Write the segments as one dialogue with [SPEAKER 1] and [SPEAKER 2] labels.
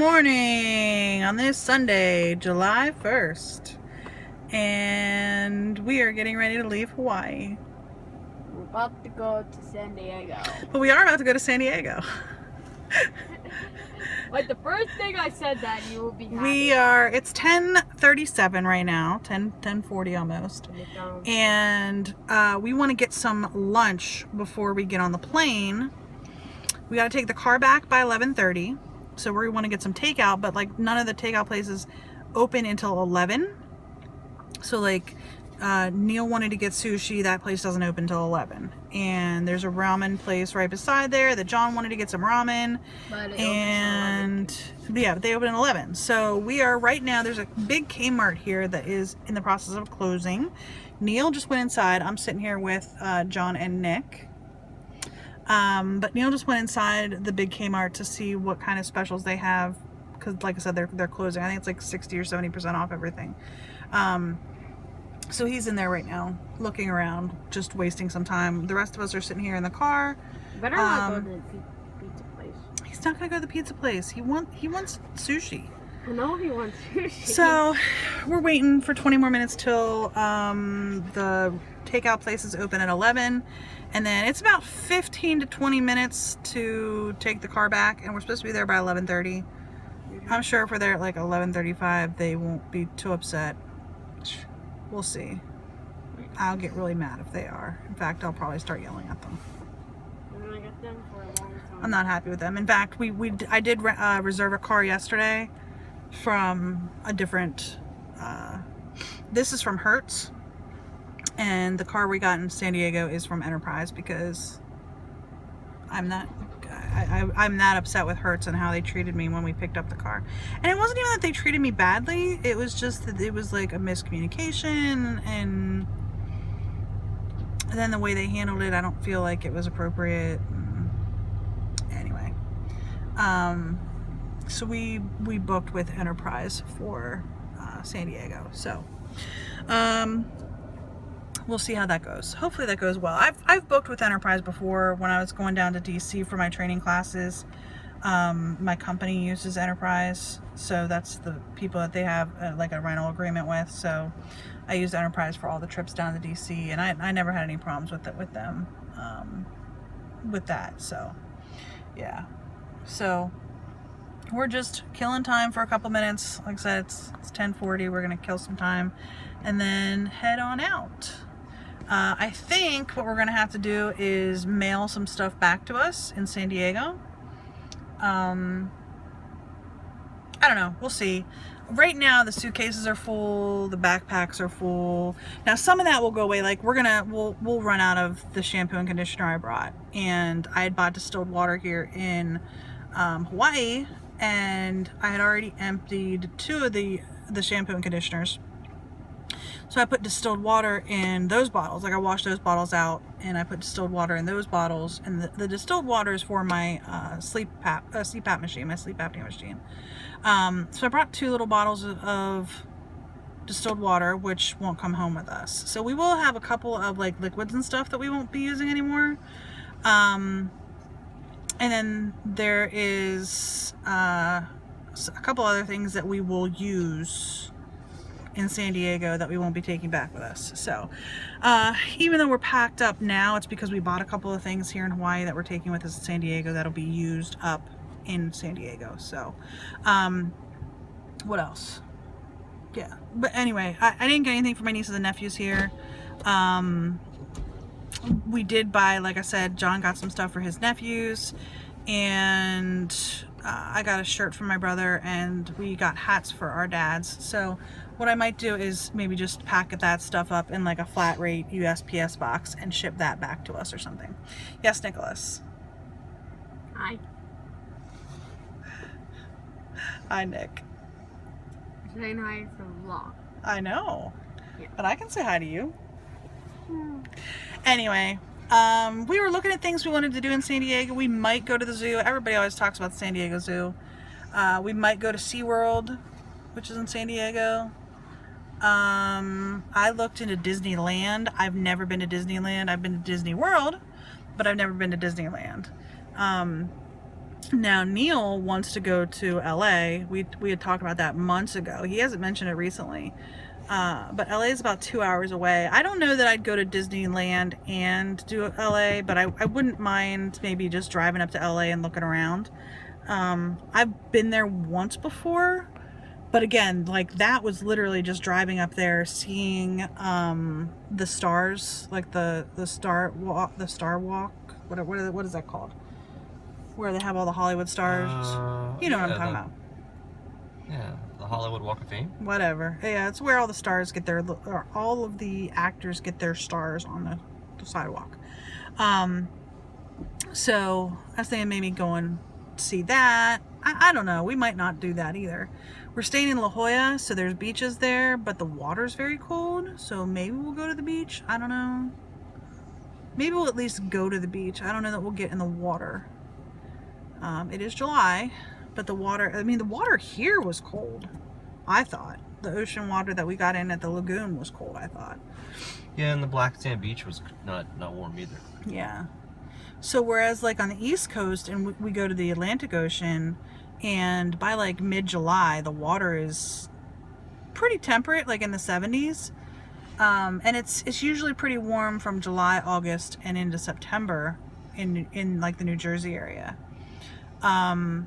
[SPEAKER 1] morning on this Sunday, July 1st. And we are getting ready to leave Hawaii.
[SPEAKER 2] We're about to go to San Diego.
[SPEAKER 1] But we are about to go to San Diego.
[SPEAKER 2] Like the first thing I said that you will be happy.
[SPEAKER 1] It's 10:37 right now, 10:40 almost. And we want to get some lunch before we get on the plane. We got to take the car back by 11:30. So we want to get some takeout, but like none of the takeout places open until 11. So like Neil wanted to get sushi. That place doesn't open until 11. And there's a ramen place right beside there that John wanted to get some ramen. And yeah, they open at 11. So we are right now, there's a big Kmart here that is in the process of closing. Neil just went inside. I'm sitting here with John and Nick. But Neil just went inside the big Kmart to see what kind of specials they have, because like I said, they're closing. I think it's like 60 or 70% off everything. So he's in there right now looking around, just wasting some time. The rest of us are sitting here in the car.
[SPEAKER 2] Better not go to the pizza place.
[SPEAKER 1] He's not gonna go to the pizza place. He wants sushi.
[SPEAKER 2] I know he wants sushi.
[SPEAKER 1] So we're waiting for 20 more minutes till the takeout places open at 11, and then it's about 15 to 20 minutes to take the car back, and we're supposed to be there by 11:30. I'm sure if we're there at like 11:35 they won't be too upset. We'll see. I'll get really mad if they are. In fact, I'll probably start yelling at them. I'm not happy with them. In fact, I did reserve a car yesterday from a different, this is from Hertz, and the car we got in San Diego is from Enterprise, because I'm not upset with Hertz and how they treated me when we picked up the car. And it wasn't even that they treated me badly, it was just that it was like a miscommunication, and then the way they handled it, I don't feel like it was appropriate. Anyway, so we booked with Enterprise for San Diego. So we'll see how that goes. Hopefully that goes well. I've booked with Enterprise before when I was going down to DC for my training classes. My company uses Enterprise, so that's the people that they have like a rental agreement with. So I used Enterprise for all the trips down to DC, and I never had any problems with them with that. So yeah, so we're just killing time for a couple minutes. Like I said, it's 10:40. We're gonna kill some time and then head on out. I think what we're gonna have to do is mail some stuff back to us in San Diego. I don't know, we'll see. Right now the suitcases are full, the backpacks are full. Now some of that will go away. Like we'll run out of the shampoo and conditioner I brought, and I had bought distilled water here in Hawaii, and I had already emptied 2 of the shampoo and conditioners. So I put distilled water in those bottles. Like I washed those bottles out and I put distilled water in those bottles. And the distilled water is for my CPAP machine, my sleep apnea machine. So I brought 2 little bottles of distilled water, which won't come home with us. So we will have a couple of like liquids and stuff that we won't be using anymore. And then there is a couple other things that we will use in San Diego that we won't be taking back with us. So even though we're packed up now, it's because we bought a couple of things here in Hawaii that we're taking with us to San Diego that'll be used up in San Diego. So what else? Yeah, but anyway, I didn't get anything for my nieces and nephews here. We did buy, like I said, John got some stuff for his nephews, and I got a shirt for my brother, and we got hats for our dads. So what I might do is maybe just pack that stuff up in like a flat rate USPS box and ship that back to us or something. Yes, Nicholas.
[SPEAKER 2] Hi.
[SPEAKER 1] Hi, Nick.
[SPEAKER 2] Saying hi for the vlog.
[SPEAKER 1] I know,
[SPEAKER 2] yeah.
[SPEAKER 1] But I can say hi to you. Anyway, we were looking at things we wanted to do in San Diego. We might go to the zoo. Everybody always talks about the San Diego Zoo. We might go to SeaWorld, which is in San Diego. I looked into Disneyland. I've never been to Disneyland. I've been to Disney World, but I've never been to Disneyland. Now Neil wants to go to LA. We had talked about that months ago. He hasn't mentioned it recently. But LA is about 2 hours away. I don't know that I'd go to Disneyland and do LA, but I wouldn't mind maybe just driving up to LA and looking around. I've been there once before, but again, like that was literally just driving up there, seeing the stars, like the star walk, what is that called? Where they have all the Hollywood stars. You know what I'm talking about.
[SPEAKER 3] Yeah, the Hollywood Walk of Fame.
[SPEAKER 1] Whatever. Yeah, it's where all the stars get their, or all of the actors get their stars on the sidewalk. So I was thinking maybe go and see that. I don't know. We might not do that either. We're staying in La Jolla, so there's beaches there, but the water's very cold. So maybe we'll go to the beach. I don't know. Maybe we'll at least go to the beach. I don't know that we'll get in the water. It is July, but the water, I mean, the water here was cold, I thought. The ocean water that we got in at the lagoon was cold, I thought.
[SPEAKER 3] Yeah, and the Black Sand Beach was not warm either.
[SPEAKER 1] Yeah. So whereas like on the East Coast and we go to the Atlantic Ocean, and by like mid-July, the water is pretty temperate, like in the 70s. And it's usually pretty warm from July, August, and into September in like the New Jersey area. My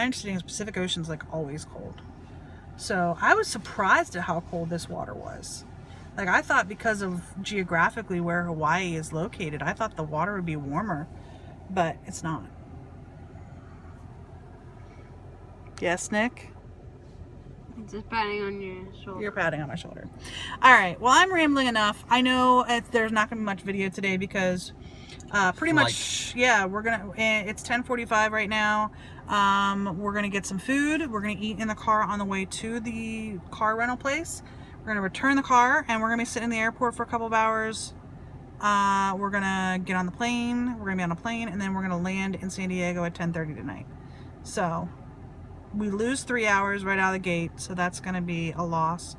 [SPEAKER 1] understanding is Pacific Ocean's like always cold. So I was surprised at how cold this water was. Like I thought because of geographically where Hawaii is located, I thought the water would be warmer, but it's not. Yes, Nick?
[SPEAKER 2] I'm just patting on your shoulder.
[SPEAKER 1] You're patting on my shoulder. All right. Well, I'm rambling enough. I know there's not going to be much video today because pretty much, yeah, we're going to, it's 10:45 right now. We're going to get some food. We're going to eat in the car on the way to the car rental place. We're going to return the car and we're going to be sitting in the airport for a couple of hours. We're going to get on the plane. We're going to be on a plane and then we're going to land in San Diego at 10:30 tonight. So we lose 3 hours right out of the gate, so that's going to be a loss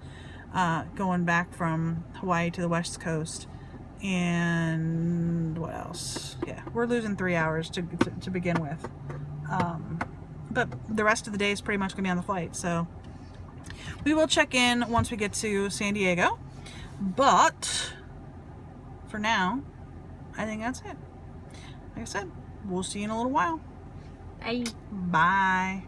[SPEAKER 1] going back from Hawaii to the West Coast. And what else? Yeah, we're losing 3 hours to begin with. But the rest of the day is pretty much going to be on the flight, so we will check in once we get to San Diego. But for now, I think that's it. Like I said, we'll see you in a little while.
[SPEAKER 2] Bye.
[SPEAKER 1] Bye.